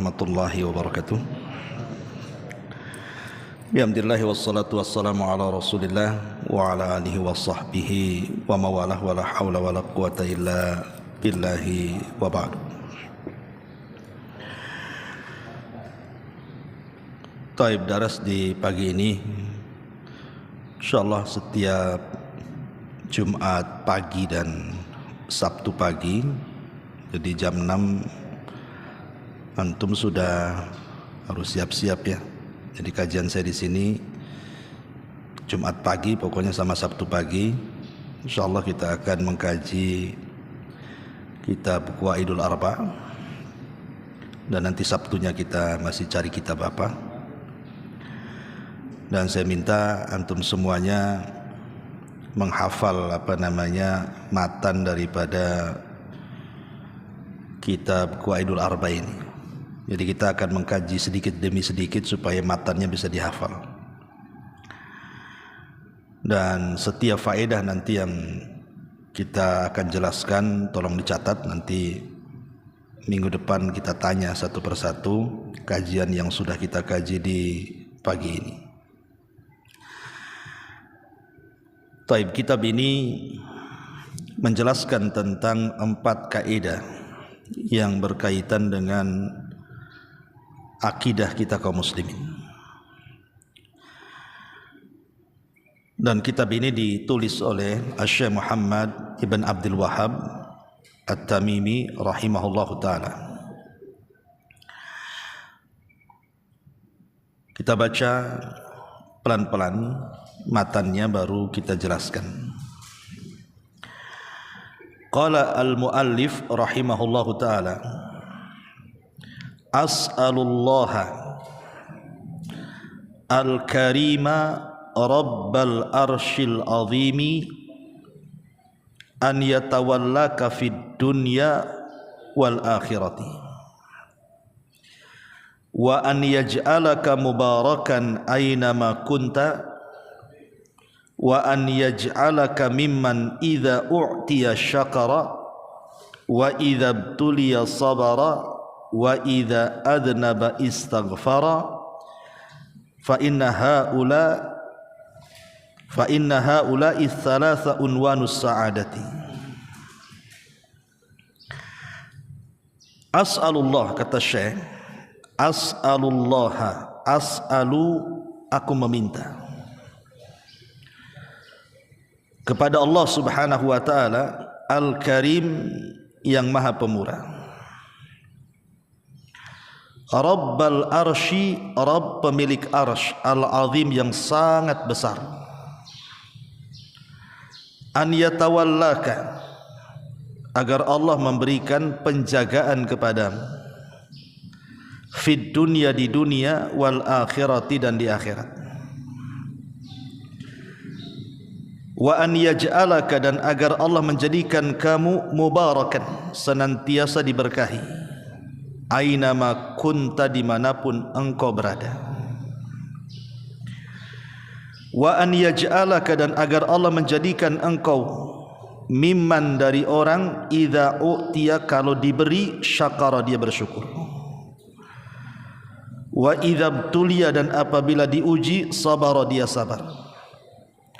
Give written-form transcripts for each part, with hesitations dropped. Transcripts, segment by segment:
warahmatullahi wabarakatuh. Bihamdillahi wassalatu wassalamu ala rasulillah wa ala alihi wa sahbihi wa mawalah wa la hawla wa la quwata illa billahi wa ba'du. Taib daras di pagi ini insyaallah setiap Jumat pagi dan Sabtu pagi, jadi jam 6 antum sudah harus siap-siap ya. Jadi kajian saya di sini Jumat pagi pokoknya sama Sabtu pagi. Insyaallah kita akan mengkaji kitab Qawaidul Arba', dan nanti Sabtunya kita masih cari kitab apa. Dan saya minta antum semuanya menghafal matan daripada kitab Qawaidul Arba' ini. Jadi kita akan mengkaji sedikit demi sedikit supaya matannya bisa dihafal. Dan setiap faedah nanti yang kita akan jelaskan tolong dicatat, nanti minggu depan kita tanya satu persatu kajian yang sudah kita kaji di pagi ini. Taib, kitab ini menjelaskan tentang 4 kaidah yang berkaitan dengan akidah kita kaum muslimin. Dan kitab ini ditulis oleh Syekh Muhammad ibn Abdul Wahhab At-Tamimi rahimahullahu ta'ala. Kita baca pelan-pelan matannya baru kita jelaskan. Qala al-muallif rahimahullahu ta'ala, as'alullaha al-karima rabbal arshil azimi an yatawallaka fid dunya wal akhirati wa an yaj'alaka mubarakan aynama kunta wa an yaj'alaka mimman idza u'tiya syakara wa idza ibtuliya sabara wa idza adnaba istaghfara fa inna haula thalatha unwanus sa'adati. As'alullah, kata Syekh, as'alullaha, as'alu aku meminta kepada Allah subhanahu wa ta'ala al-karim yang maha pemurah, Rabbal arsy, Rabb pemilik arsy, al-azim yang sangat besar, an yatawallaka, agar Allah memberikan penjagaan kepadamu, fid dunya, di dunia, wal akhirati, dan di akhirat, wa an yaj'alaka, dan agar Allah menjadikan kamu mubarakan, senantiasa diberkahi, aynama kunta, dimanapun engkau berada, wa an yaj'alaka, dan agar Allah menjadikan engkau mimman, dari orang, idza u'tiya, kalau diberi, syakara, dia bersyukur, wa idza ibtuliya, dan apabila diuji, sabara, dia sabar,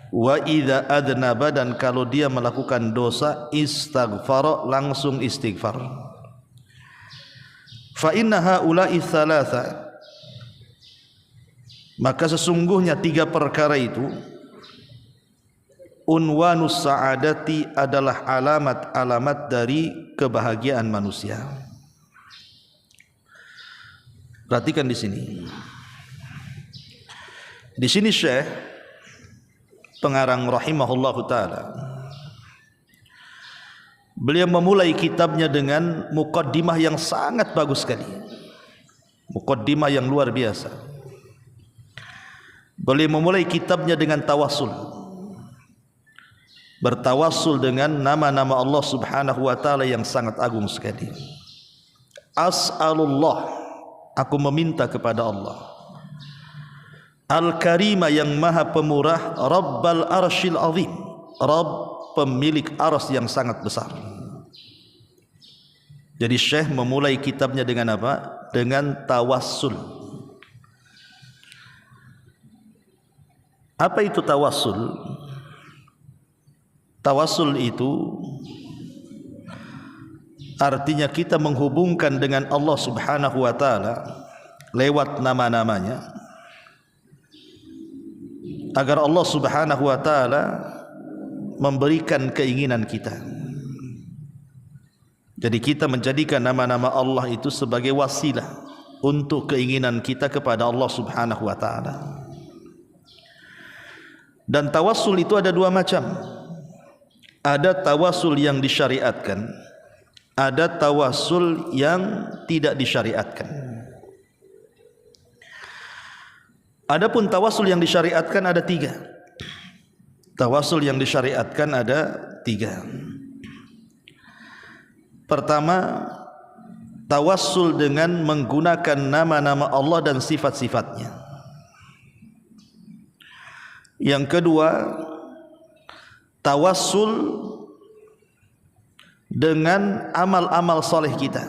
wa idza adnaba, dan kalau dia melakukan dosa, istaghfara, langsung istighfar. Fa inna haula'i thalatha, maka sesungguhnya 3 perkara itu, unwanus sa'adati, adalah alamat-alamat dari kebahagiaan manusia. Perhatikan di sini. Di sini Syekh pengarang rahimahullahu ta'ala, beliau memulai kitabnya dengan muqaddimah yang sangat bagus sekali, muqaddimah yang luar biasa. Beliau memulai kitabnya dengan tawassul, bertawassul dengan nama-nama Allah subhanahu wa ta'ala yang sangat agung sekali. As'alullah, aku meminta kepada Allah, al-karima, yang maha pemurah, rabbal arshil azim, Rabb pemilik arsy yang sangat besar. Jadi Syekh memulai kitabnya dengan apa? dengan tawassul. Apa itu tawassul? Tawassul itu artinya kita menghubungkan dengan Allah Subhanahu wa taala lewat nama-namanya agar Allah Subhanahu wa taala memberikan keinginan kita. Jadi kita menjadikan nama-nama Allah itu sebagai wasilah untuk keinginan kita kepada Allah Subhanahu wa taala. Dan tawassul itu ada dua macam. Ada tawassul yang disyariatkan, ada tawassul yang tidak disyariatkan. Adapun tawassul yang disyariatkan ada tiga. Tawassul yang disyariatkan ada tiga. Pertama, tawassul dengan menggunakan nama-nama Allah dan sifat-sifatnya. Yang kedua, tawassul dengan amal-amal saleh kita.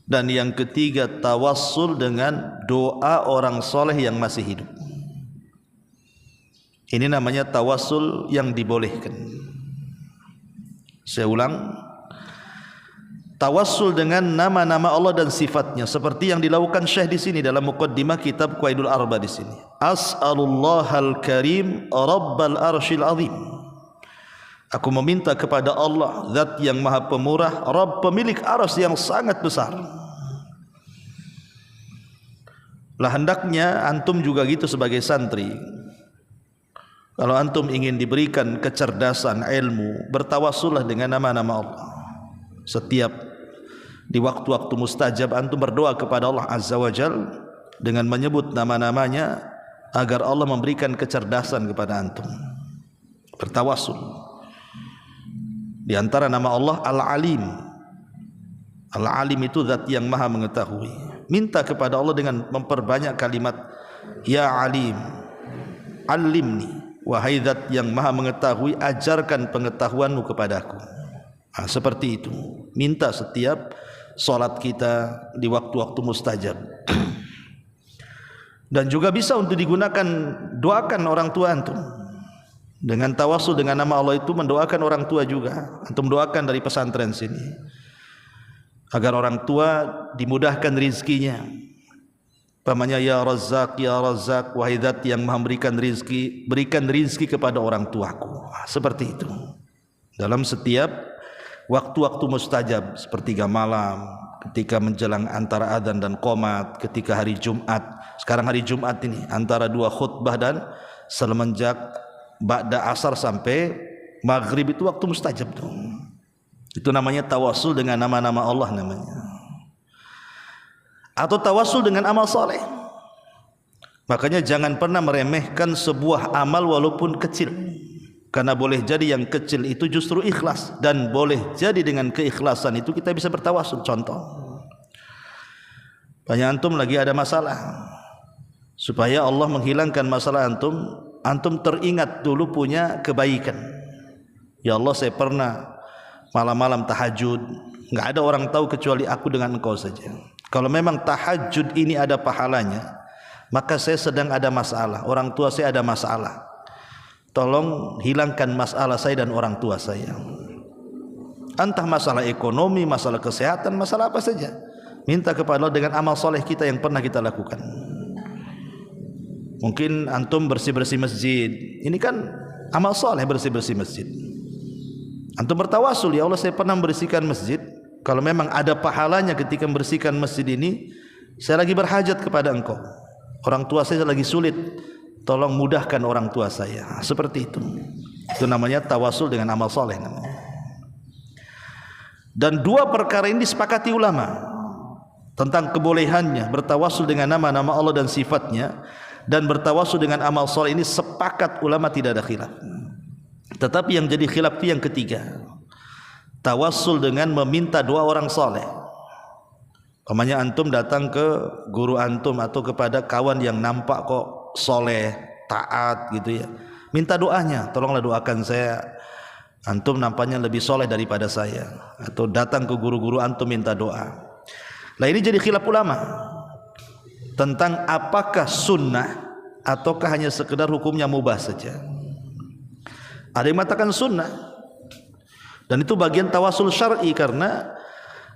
Dan yang ketiga, tawassul dengan doa orang saleh yang masih hidup. Ini namanya tawassul yang dibolehkan. Saya ulang, tawassul dengan nama-nama Allah dan sifatnya, seperti yang dilakukan Syekh di sini dalam muqaddimah kitab Qawaidul Arba di sini. As'alullahal karim rabbal arsyil azim. Aku meminta kepada Allah, zat yang maha pemurah, Rabb pemilik arsy yang sangat besar. Lah hendaknya antum juga gitu sebagai santri. Kalau antum ingin diberikan kecerdasan ilmu, bertawassullah dengan nama-nama Allah. Setiap di waktu-waktu mustajab antum berdoa kepada Allah Azza wa Jal dengan menyebut nama-namanya agar Allah memberikan kecerdasan kepada antum. Bertawassul. Di antara nama Allah Al-Alim. Al-Alim itu zat yang maha mengetahui. Minta kepada Allah dengan memperbanyak kalimat Ya Alim, Alimni, wahai zat yang maha mengetahui, ajarkan pengetahuanmu kepadaku. Nah, seperti itu. Minta setiap salat kita di waktu-waktu mustajab. Dan juga bisa untuk digunakan, doakan orang tua antum. Dengan tawassul dengan nama Allah itu mendoakan orang tua juga. Antum doakan dari pesantren sini agar orang tua dimudahkan rizkinya. Pamannya ya Razzaq, wahai zat yang maha memberikan rizki, berikan rizki kepada orang tuaku. Seperti itu. Dalam setiap waktu-waktu mustajab, sepertiga malam, ketika menjelang antara adzan dan qomat, ketika hari Jumat. Sekarang hari Jumat ini antara dua khutbah dan semenjak ba'da asar sampai maghrib itu waktu mustajab tuh. Itu namanya tawassul dengan nama-nama Allah namanya. Atau tawassul dengan amal saleh. Makanya jangan pernah meremehkan sebuah amal walaupun kecil. Karena boleh jadi yang kecil itu justru ikhlas, dan boleh jadi dengan keikhlasan itu kita bisa bertawassul. Contoh, banyak antum lagi ada masalah, supaya Allah menghilangkan masalah antum, antum teringat dulu punya kebaikan. Ya Allah, saya pernah malam-malam tahajud, nggak ada orang tahu kecuali aku dengan engkau saja. Kalau memang tahajud ini ada pahalanya, maka saya sedang ada masalah, orang tua saya ada masalah. Tolong hilangkan masalah saya dan orang tua saya. Entah masalah ekonomi, masalah kesehatan, masalah apa saja. Minta kepada Allah dengan amal soleh kita yang pernah kita lakukan. Mungkin antum bersih-bersih masjid. Ini kan amal soleh, bersih-bersih masjid. Antum bertawassul, ya Allah saya pernah membersihkan masjid. Kalau memang ada pahalanya ketika membersihkan masjid ini, saya lagi berhajat kepada engkau. Orang tua saya lagi sulit, tolong mudahkan orang tua saya. Seperti itu. Itu namanya tawassul dengan amal soleh namanya. Dan dua perkara ini disepakati ulama tentang kebolehannya bertawassul dengan nama-nama Allah dan sifatnya, dan bertawassul dengan amal soleh ini sepakat ulama, tidak ada khilaf. Tetapi yang jadi khilaf itu yang ketiga, tawassul dengan meminta doa orang soleh. Umpamanya antum datang ke guru antum atau kepada kawan yang nampak kok soleh, taat gitu ya, minta doanya, tolonglah doakan saya, antum nampaknya lebih soleh daripada saya. Atau datang ke guru-guru antum minta doa. Lah ini jadi khilaf ulama tentang apakah sunnah ataukah hanya sekedar hukumnya mubah saja. Ada yang mengatakan sunnah, dan itu bagian tawasul syar'i karena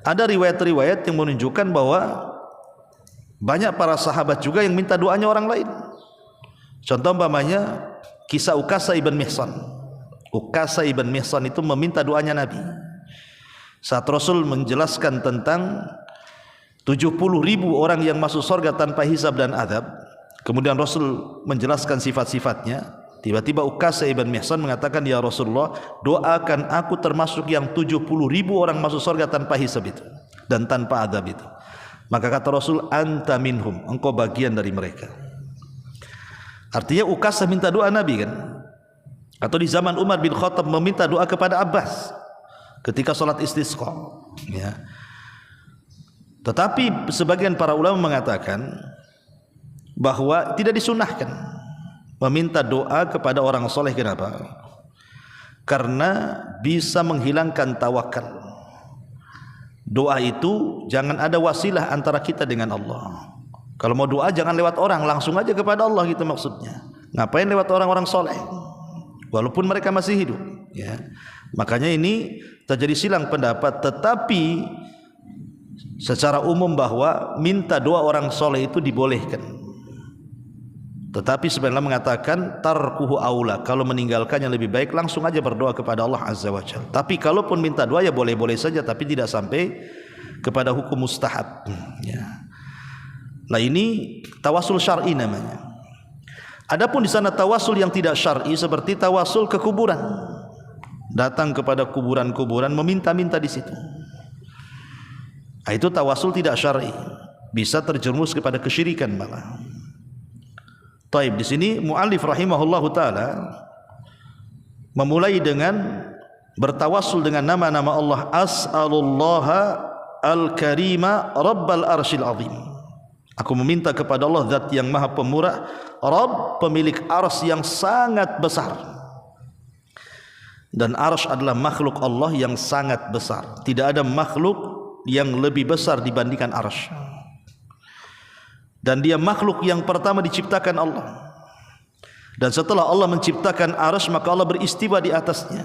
ada riwayat-riwayat yang menunjukkan bahwa banyak para sahabat juga yang minta doanya orang lain. Contoh umpamanya kisah Ukasha ibn Mihsan. Ukasha ibn Mihsan itu meminta doanya Nabi saat Rasul menjelaskan tentang 70.000 orang yang masuk surga tanpa hisab dan adab. Kemudian Rasul menjelaskan sifat-sifatnya. Tiba-tiba Ukasha ibn Mihsan mengatakan, ya Rasulullah, doakan aku termasuk yang 70.000 orang masuk surga tanpa hisab itu dan tanpa adab itu. Maka kata Rasul, anta minhum, engkau bagian dari mereka. Artinya Ukasha minta doa Nabi kan. Atau di zaman Umar bin Khattab meminta doa kepada Abbas ketika salat istisqa, ya. Tetapi sebagian para ulama mengatakan bahwa tidak disunahkan meminta doa kepada orang soleh. Kenapa? Karena bisa menghilangkan tawakal. Doa itu jangan ada wasilah antara kita dengan Allah. Kalau mau doa jangan lewat orang, langsung aja kepada Allah gitu maksudnya. Ngapain lewat orang-orang soleh walaupun mereka masih hidup, ya. Makanya ini terjadi silang pendapat. Tetapi secara umum bahwa minta doa orang soleh itu dibolehkan. Tetapi sebenarnya mengatakan tarkuhu aula, kalau meninggalkannya lebih baik, langsung aja berdoa kepada Allah Azza wa Jalla. Tapi kalaupun minta doa ya boleh-boleh saja, tapi tidak sampai kepada hukum mustahab, ya. Nah ini tawasul syar'i namanya. Adapun di sana tawasul yang tidak syar'i seperti tawasul ke kuburan, datang kepada kuburan-kuburan meminta-minta di situ. Nah, itu tawasul tidak syar'i, bisa terjerumus kepada kesyirikan malah. Taib, di sini muallif rahimahullahu taala memulai dengan bertawassul dengan nama-nama Allah. As'alullaha al-karima rabbal arsyil azim. Aku meminta kepada Allah zat yang maha pemurah, Rabb pemilik arsy yang sangat besar. Dan arsy adalah makhluk Allah yang sangat besar. Tidak ada makhluk yang lebih besar dibandingkan arsy. Dan dia makhluk yang pertama diciptakan Allah. Dan setelah Allah menciptakan arsy, maka Allah beristiwa di atasnya.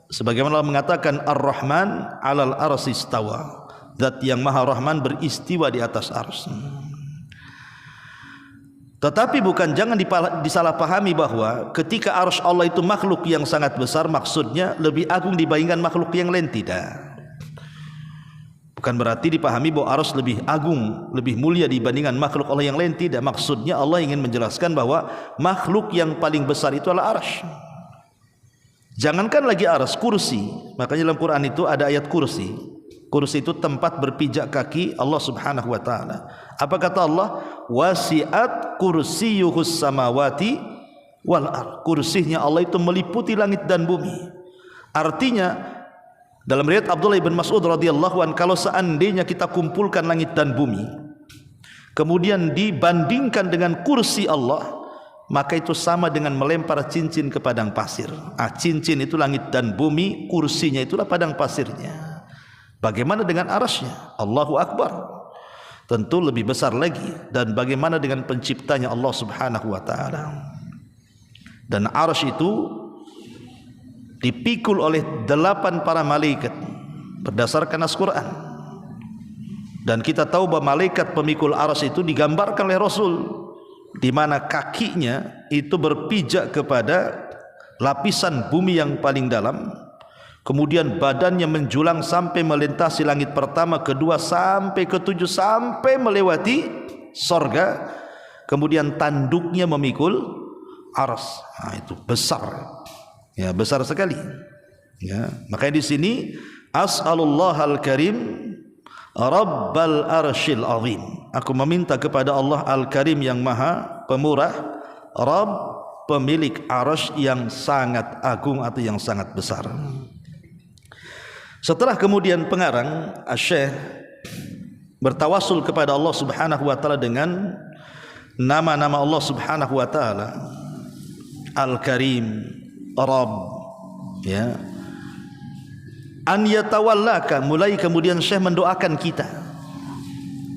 Sebagaimana Allah mengatakan Ar-Rahman 'alal arsy istawa. Zat yang Maha Rahman beristiwa di atas arsy. Tetapi jangan disalahpahami bahwa ketika arsy Allah itu makhluk yang sangat besar, maksudnya lebih agung dibandingkan makhluk yang lain, tidak. Bukan berarti dipahami bahwa arsy lebih agung, lebih mulia dibandingkan makhluk Allah yang lain, tidak. Maksudnya Allah ingin menjelaskan bahwa makhluk yang paling besar itu adalah arsy. Jangankan lagi arsy, kursi. Makanya dalam Quran itu ada ayat kursi. Kursi itu tempat berpijak kaki Allah Subhanahu wa taala. Apa kata Allah? Wasi'at kursiyuhus samawati wal ard. Kursinya Allah itu meliputi langit dan bumi. Artinya dalam riwayat Abdullah bin Mas'ud radhiyallahu an, kalau seandainya kita kumpulkan langit dan bumi kemudian dibandingkan dengan kursi Allah, maka itu sama dengan melempar cincin ke padang pasir. Cincin itu langit dan bumi, kursinya itulah padang pasirnya. Bagaimana dengan arasy-Nya? Allahu Akbar. Tentu lebih besar lagi. Dan bagaimana dengan penciptanya Allah Subhanahu wa taala? Dan arsy itu dipikul oleh 8 para malaikat berdasarkan As-Quran. Dan kita tahu bahwa malaikat pemikul arsy itu digambarkan oleh Rasul, di mana kakinya itu berpijak kepada lapisan bumi yang paling dalam, kemudian badannya menjulang sampai melintasi langit pertama, kedua sampai ketujuh, sampai melewati sorga, kemudian tanduknya memikul arsy. Nah, itu besar, ya, besar sekali, ya. Makanya di sini as'alullahal karim rabbal arsyil azim. Aku meminta kepada Allah al-karim yang maha pemurah, Rabb pemilik arsy yang sangat agung atau yang sangat besar. Setelah kemudian pengarang Asy-Syaikh bertawassul kepada Allah Subhanahu wa taala dengan nama-nama Allah Subhanahu wa taala, Al-Karim, Rabb, ya. An yatawallaka, mulai kemudian Syekh mendoakan kita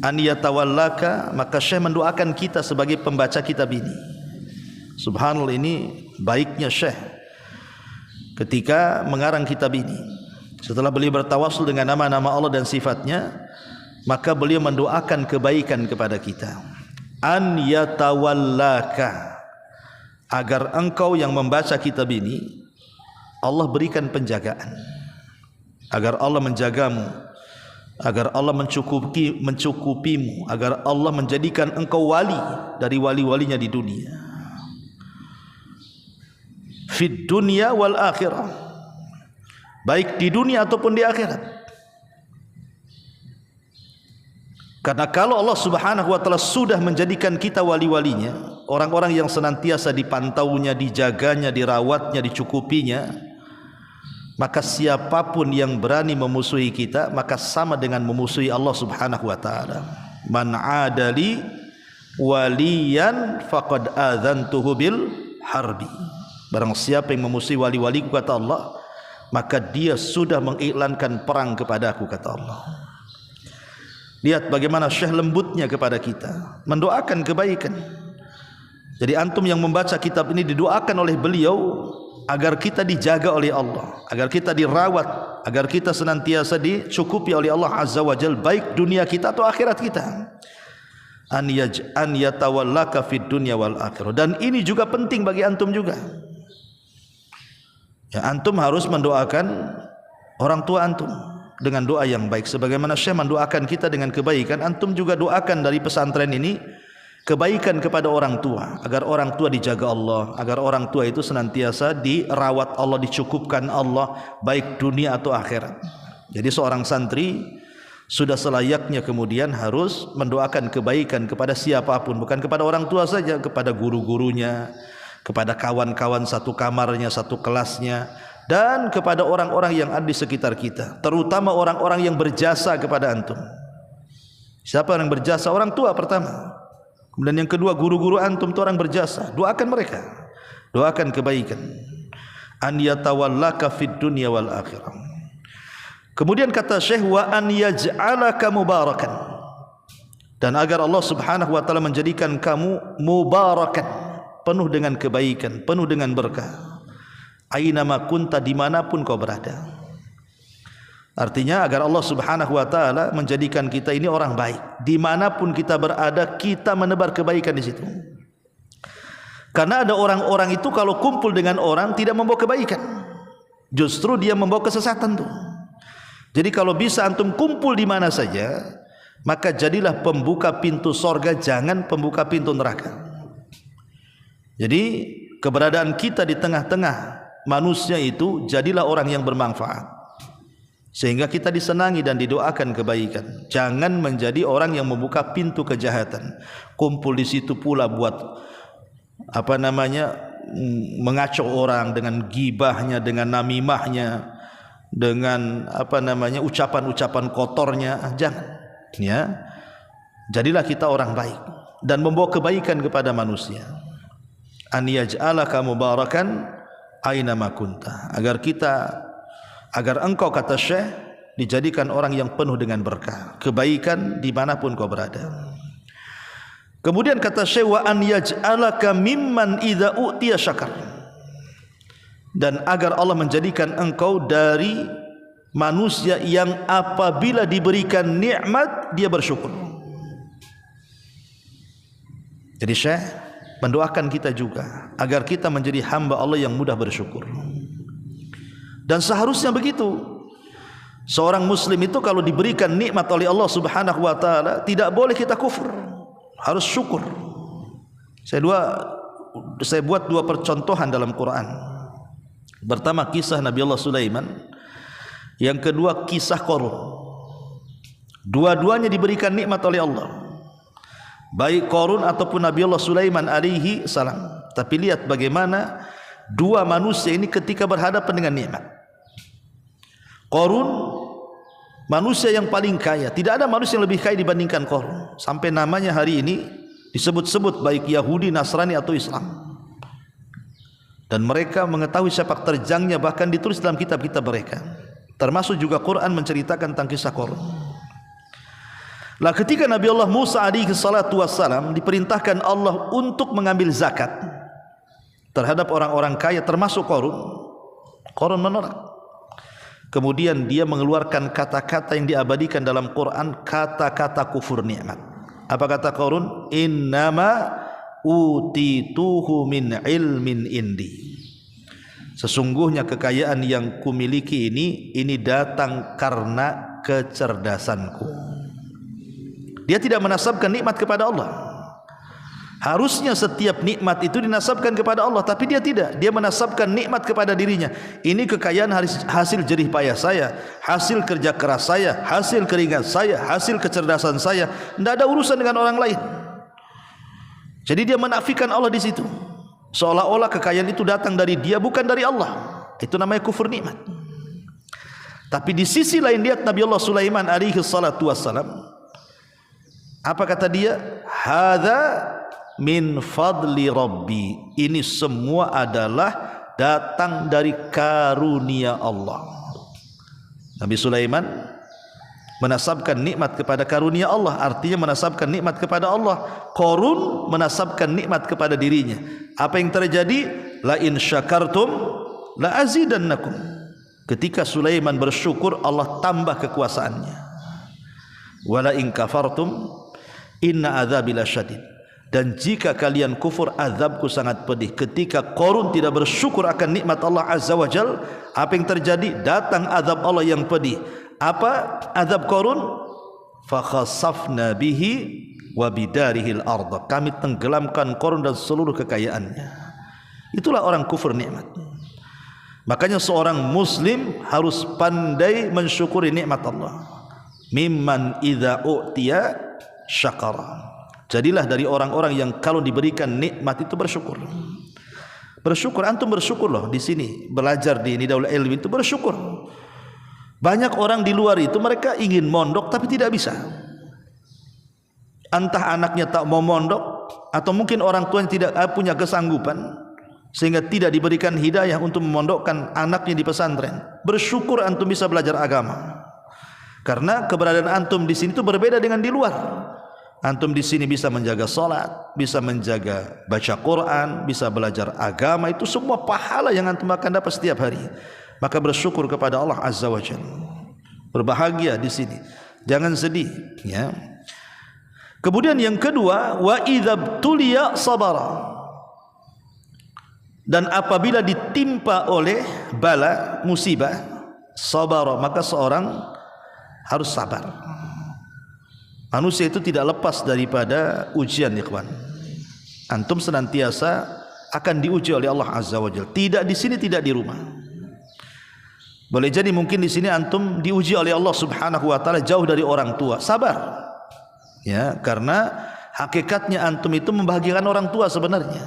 an yatawallaka, maka Syekh mendoakan kita sebagai pembaca kitab ini. Subhanallah, ini baiknya Syekh ketika mengarang kitab ini. Setelah beliau bertawassul dengan nama-nama Allah dan sifatnya, maka beliau mendoakan kebaikan kepada kita. An yatawallaka, agar engkau yang membaca kitab ini Allah berikan penjagaan, agar Allah menjagamu, agar Allah mencukupimu, agar Allah menjadikan engkau wali dari wali-walinya di dunia, fid dunya wal akhirah, baik di dunia ataupun di akhirat. Karena kalau Allah Subhanahu wa taala sudah menjadikan kita wali-walinya, orang-orang yang senantiasa dipantaunya, dijaganya, dirawatnya, dicukupinya, maka siapapun yang berani memusuhi kita, maka sama dengan memusuhi Allah Subhanahu wa taala. Man adali waliyan faqad adzantuhu bil harbi. Barang siapa yang memusuhi wali-waliku, kata Allah, maka dia sudah mengiklankan perang kepadaku, kata Allah. Lihat bagaimana Syekh lembutnya kepada kita, mendoakan kebaikan. Jadi antum yang membaca kitab ini didoakan oleh beliau agar kita dijaga oleh Allah, agar kita dirawat, agar kita senantiasa dicukupi oleh Allah Azza wa Jalla, baik dunia kita atau akhirat kita. An yatawallaka fid dunya wal akhirah. Dan ini juga penting bagi antum juga. Ya, antum harus mendoakan orang tua antum dengan doa yang baik, sebagaimana Syekh mendoakan kita dengan kebaikan. Antum juga doakan dari pesantren ini kebaikan kepada orang tua, agar orang tua dijaga Allah, agar orang tua itu senantiasa dirawat Allah, dicukupkan Allah, baik dunia atau akhirat. Jadi seorang santri sudah selayaknya kemudian harus mendoakan kebaikan kepada siapapun, bukan kepada orang tua saja, kepada guru-gurunya, kepada kawan-kawan satu kamarnya, satu kelasnya, dan kepada orang-orang yang ada di sekitar kita, terutama orang-orang yang berjasa kepada antum. Siapa yang berjasa? Orang tua pertama. Kemudian yang kedua, guru-guru antum itu orang berjasa. Doakan mereka, doakan kebaikan. An yatawallaka fid dunya wal akhirah. Kemudian kata Syekh, wa an yaj'alaka mubarakan, dan agar Allah Subhanahu wa taala menjadikan kamu mubarakan, penuh dengan kebaikan, penuh dengan berkah. Aina ma kunta, dimanapun kau berada. Artinya agar Allah Subhanahu wa taala menjadikan kita ini orang baik, dimanapun kita berada kita menebar kebaikan di situ. Karena ada orang-orang itu kalau kumpul dengan orang tidak membawa kebaikan, justru dia membawa kesesatan tuh. Jadi kalau bisa antum kumpul di mana saja, maka jadilah pembuka pintu sorga, jangan pembuka pintu neraka. Jadi keberadaan kita di tengah-tengah manusia itu jadilah orang yang bermanfaat, sehingga kita disenangi dan didoakan kebaikan. Jangan menjadi orang yang membuka pintu kejahatan, kumpul di situ pula buat mengacau orang dengan gibahnya, dengan namimahnya, dengan ucapan-ucapan kotornya. Jangan, ya. Jadilah kita orang baik dan membawa kebaikan kepada manusia. An yaj'alaka mubarakan aina ma kunta, agar engkau, kata Syekh, dijadikan orang yang penuh dengan berkah, kebaikan dimanapun kau berada. Kemudian kata Syekh, wa an yaj'alaka mimman idza u'tiya syakar, dan agar Allah menjadikan engkau dari manusia yang apabila diberikan nikmat dia bersyukur. Jadi Syekh mendoakan kita juga agar kita menjadi hamba Allah yang mudah bersyukur. Dan seharusnya begitu. Seorang muslim itu kalau diberikan nikmat oleh Allah Subhanahu wa taala tidak boleh kita kufur, harus syukur. Saya buat dua percontohan dalam Quran. Pertama kisah Nabi Allah Sulaiman, yang kedua kisah Qarun. Dua-duanya diberikan nikmat oleh Allah, baik Qarun ataupun Nabi Allah Sulaiman alaihi salam. Tapi lihat bagaimana dua manusia ini ketika berhadapan dengan nikmat. Qarun manusia yang paling kaya, tidak ada manusia yang lebih kaya dibandingkan Qarun, sampai namanya hari ini disebut-sebut baik Yahudi, Nasrani atau Islam. Dan mereka mengetahui sepak terjangnya, bahkan ditulis dalam kitab-kitab mereka. Termasuk juga Quran menceritakan tentang kisah Qarun. Lah ketika Nabi Allah Musa alaihi salatu wassalam diperintahkan Allah untuk mengambil zakat terhadap orang-orang kaya termasuk Qarun, Qarun menolak. Kemudian dia mengeluarkan kata-kata yang diabadikan dalam Quran, kata-kata kufur nikmat. Apa kata Qarun? Innama utituhu min ilmin indi. Sesungguhnya kekayaan yang kumiliki ini datang karena kecerdasanku. Dia tidak menasabkan nikmat kepada Allah. Harusnya setiap nikmat itu dinasabkan kepada Allah, tapi dia tidak. Dia menasabkan nikmat kepada dirinya. Ini kekayaan hasil jerih payah saya, hasil kerja keras saya, hasil keringat saya, hasil kecerdasan saya. Tidak ada urusan dengan orang lain. Jadi dia menafikan Allah di situ. Seolah-olah kekayaan itu datang dari dia, bukan dari Allah. Itu namanya kufur nikmat. Tapi di sisi lain lihat Nabi Allah Sulaiman alaihi salatu wassalam. Apa kata dia? Hadza min fadli rabbi. Ini semua adalah datang dari karunia Allah. Nabi Sulaiman menasabkan nikmat kepada karunia Allah, artinya menasabkan nikmat kepada Allah. Qarun menasabkan nikmat kepada dirinya. Apa yang terjadi? La in syakartum la azidannakum. Ketika Sulaiman bersyukur, Allah tambah kekuasaannya. Wala in kafartum inna azabi lasyadid. Dan jika kalian kufur, azabku sangat pedih. Ketika Qarun tidak bersyukur akan nikmat Allah Azza wa Jal, apa yang terjadi? Datang azab Allah yang pedih. Apa azab Qarun? Fa khasafna bihi wa bidarihil arda. Kami tenggelamkan Qarun dan seluruh kekayaannya. Itulah orang kufur nikmat. Makanya seorang muslim harus pandai mensyukuri nikmat Allah. Mimman idza u'tiya syakara. Jadilah dari orang-orang yang kalau diberikan nikmat itu bersyukur. Bersyukur, antum bersyukur loh di sini belajar di Nidaul Ilmi itu bersyukur. Banyak orang di luar itu mereka ingin mondok tapi tidak bisa. Entah anaknya tak mau mondok atau mungkin orang tua yang tidak punya kesanggupan sehingga tidak diberikan hidayah untuk memondokkan anaknya di pesantren. Bersyukur antum bisa belajar agama. Karena keberadaan antum di sini itu berbeda dengan di luar. Antum di sini bisa menjaga salat, bisa menjaga baca Quran, bisa belajar agama, itu semua pahala yang antum akan dapat setiap hari. Maka bersyukur kepada Allah Azza wa Jalla. Berbahagia di sini. Jangan sedih, ya. Kemudian yang kedua, wa idza tuliya sabara. Dan apabila ditimpa oleh bala, musibah, sabara, maka seorang harus sabar. Manusia itu tidak lepas daripada ujian, ikhwan. Antum senantiasa akan diuji oleh Allah Azza wa Jalla. Tidak di sini, tidak di rumah. Boleh jadi mungkin di sini antum diuji oleh Allah Subhanahu wa taala jauh dari orang tua. Sabar. Ya, karena hakikatnya antum itu membahagiakan orang tua sebenarnya.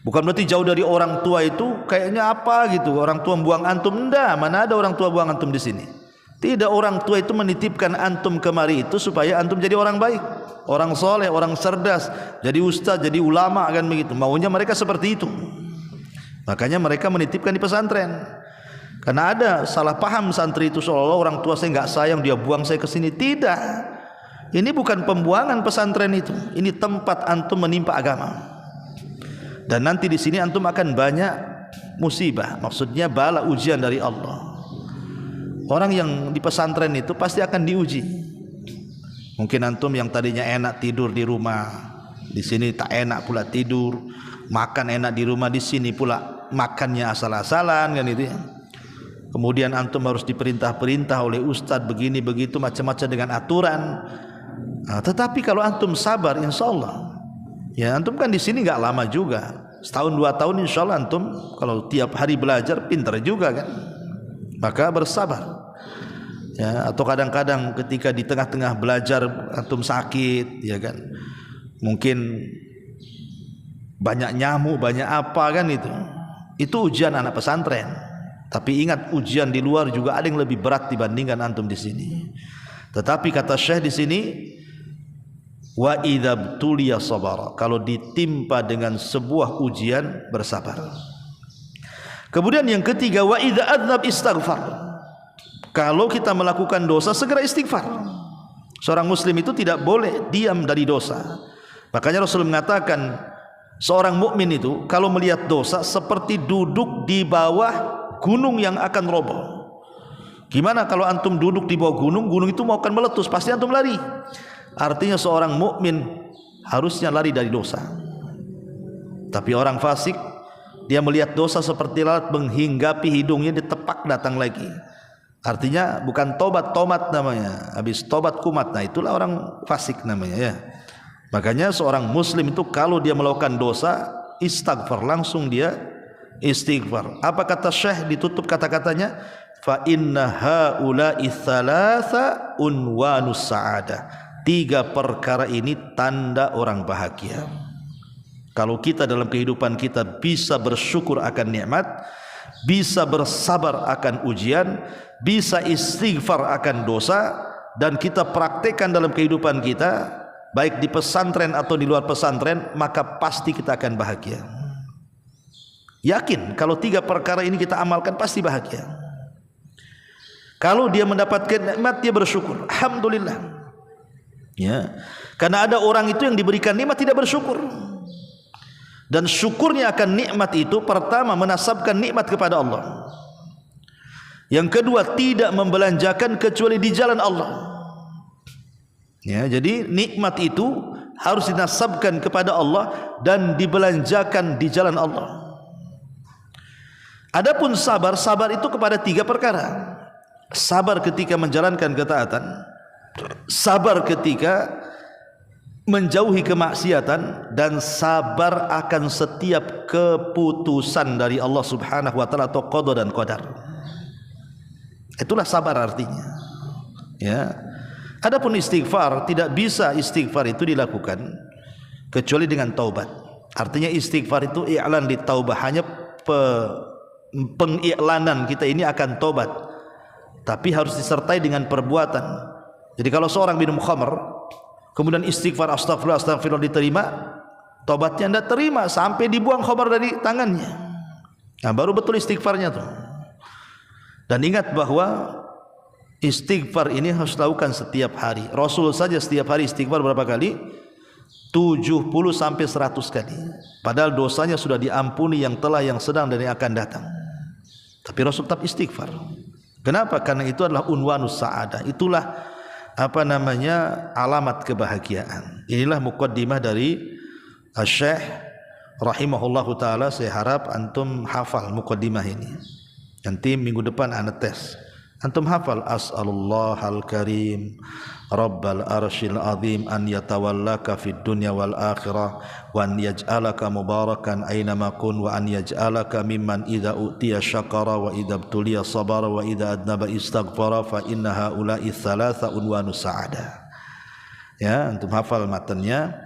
Bukan berarti jauh dari orang tua itu kayaknya apa gitu. Orang tua buang antum, enggak. Mana ada orang tua buang antum di sini? Tidak, orang tua itu menitipkan antum kemari itu supaya antum jadi orang baik, orang soleh, orang cerdas, jadi ustaz, jadi ulama, kan begitu. Maunya mereka seperti itu. Makanya mereka menitipkan di pesantren. Karena ada salah paham santri itu seolah-olah orang tua saya nggak sayang, dia buang saya ke sini. Tidak. Ini bukan pembuangan pesantren itu. Ini tempat antum menimpa agama. Dan nanti di sini antum akan banyak musibah, maksudnya bala, ujian dari Allah. Orang yang di pesantren itu pasti akan diuji. Mungkin antum yang tadinya enak tidur di rumah, di sini tak enak pula tidur. Makan enak di rumah, di sini pula makannya asal-asalan, kan itu ya. Kemudian antum harus diperintah-perintah oleh ustadz begini begitu macam-macam dengan aturan. Nah, tetapi kalau antum sabar, insya Allah, ya antum kan di sini nggak lama juga, setahun 2 tahun, insya Allah antum kalau tiap hari belajar pintar juga kan. Maka bersabar, ya. Atau kadang-kadang ketika di tengah-tengah belajar antum sakit, ya kan, mungkin banyak nyamuk, banyak apa, kan itu ujian anak pesantren. Tapi ingat, ujian di luar juga ada yang lebih berat dibandingkan antum di sini. Tetapi kata Syekh di sini, wa idza tuliya sabara, kalau ditimpa dengan sebuah ujian bersabar. Kemudian yang ketiga, wa idza adzab istighfar. Kalau kita melakukan dosa segera istighfar. Seorang muslim itu tidak boleh diam dari dosa. Makanya Rasul mengatakan seorang mukmin itu kalau melihat dosa seperti duduk di bawah gunung yang akan roboh. Gimana kalau antum duduk di bawah gunung, gunung itu mau akan meletus, pasti antum lari. Artinya seorang mukmin harusnya lari dari dosa. Tapi orang fasik, dia melihat dosa seperti lalat menghinggapi hidungnya, ditepak datang lagi. Artinya bukan tobat, tomat namanya. Habis tobat kumat. Nah itulah orang fasik namanya ya. Makanya seorang muslim itu kalau dia melakukan dosa, istighfar, langsung dia istighfar. Apa kata Syekh ditutup kata-katanya? Fa inna haula'i thalatha unwanus sa'adah. 3 perkara ini tanda orang bahagia. Kalau kita dalam kehidupan kita bisa bersyukur akan nikmat, bisa bersabar akan ujian, bisa istighfar akan dosa, dan kita praktekkan dalam kehidupan kita, baik di pesantren atau di luar pesantren, maka pasti kita akan bahagia. Yakin kalau 3 perkara ini kita amalkan pasti bahagia. Kalau dia mendapatkan nikmat, dia bersyukur, alhamdulillah ya. Karena ada orang itu yang diberikan nikmat tidak bersyukur. Dan syukurnya akan nikmat itu pertama menasabkan nikmat kepada Allah. Yang kedua tidak membelanjakan kecuali di jalan Allah. Ya, jadi nikmat itu harus dinasabkan kepada Allah dan dibelanjakan di jalan Allah. Adapun sabar, sabar itu kepada 3 perkara. Sabar ketika menjalankan ketaatan, sabar ketika menjauhi kemaksiatan, dan sabar akan setiap keputusan dari Allah Subhanahu wa taala atau qada dan qadar. Itulah sabar artinya. Ya. Adapun istighfar, tidak bisa istighfar itu dilakukan kecuali dengan taubat. Artinya istighfar itu i'lan di taubah, hanya pengiklanan kita ini akan taubat. Tapi harus disertai dengan perbuatan. Jadi kalau seorang minum khamr kemudian istighfar astagfirullah astagfirullah diterima, tobatnya tidak terima sampai dibuang khamar dari tangannya. Nah baru betul istighfarnya tuh. Dan ingat bahwa istighfar ini harus dilakukan setiap hari. Rasul saja setiap hari istighfar berapa kali? 70 sampai 100 kali. Padahal dosanya sudah diampuni yang telah, yang sedang, dan yang akan datang. Tapi Rasul tetap istighfar. Kenapa? Karena itu adalah unwanus sa'adah. Itulah alamat kebahagiaan. Inilah muqaddimah dari Syekh rahimahullahu taala. Saya harap antum hafal muqaddimah ini. Nanti minggu depan ana tes. Antum hafal as'alullahal karim rabbal arsyil azim an yatawallaka fid dunya wal akhirah wa an yaj'alaka mubarakan aina ma kun wa an yaj'alaka mimman idza utiya syakara wa idza ibtuliya sabara wa idza adnaba istaghfara fa inna haula'i thalatha unwanus sa'adah. Ya, antum hafal matanya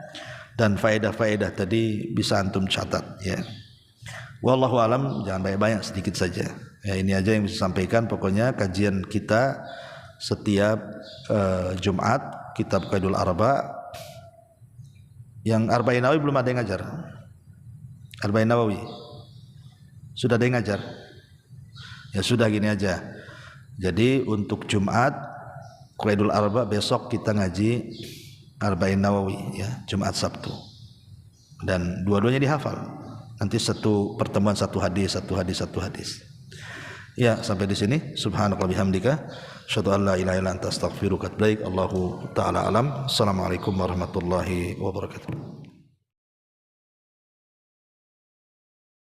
dan faedah-faedah tadi bisa antum catat ya. Wallahu alam, jangan banyak-banyak, sedikit saja. Ya, ini aja yang bisa sampaikan. Pokoknya kajian kita setiap Jumat kitab Qaidul Arba. Yang Arba'in Nawawi belum ada yang ngajar. Arba'in Nawawi sudah ada yang ngajar. Ya sudah, gini aja. Jadi untuk Jumat Qaidul Arba, besok kita ngaji Arba'in Nawawi ya, Jumat Sabtu. Dan dua-duanya dihafal. Nanti satu pertemuan satu hadis. Ya, sampai di sini. Subhanallah bihamdika, asyhadu an la ilaha illa anta astaghfiruka wa atubu ilaik. Allahu taala alam. Assalamualaikum warahmatullahi wabarakatuh.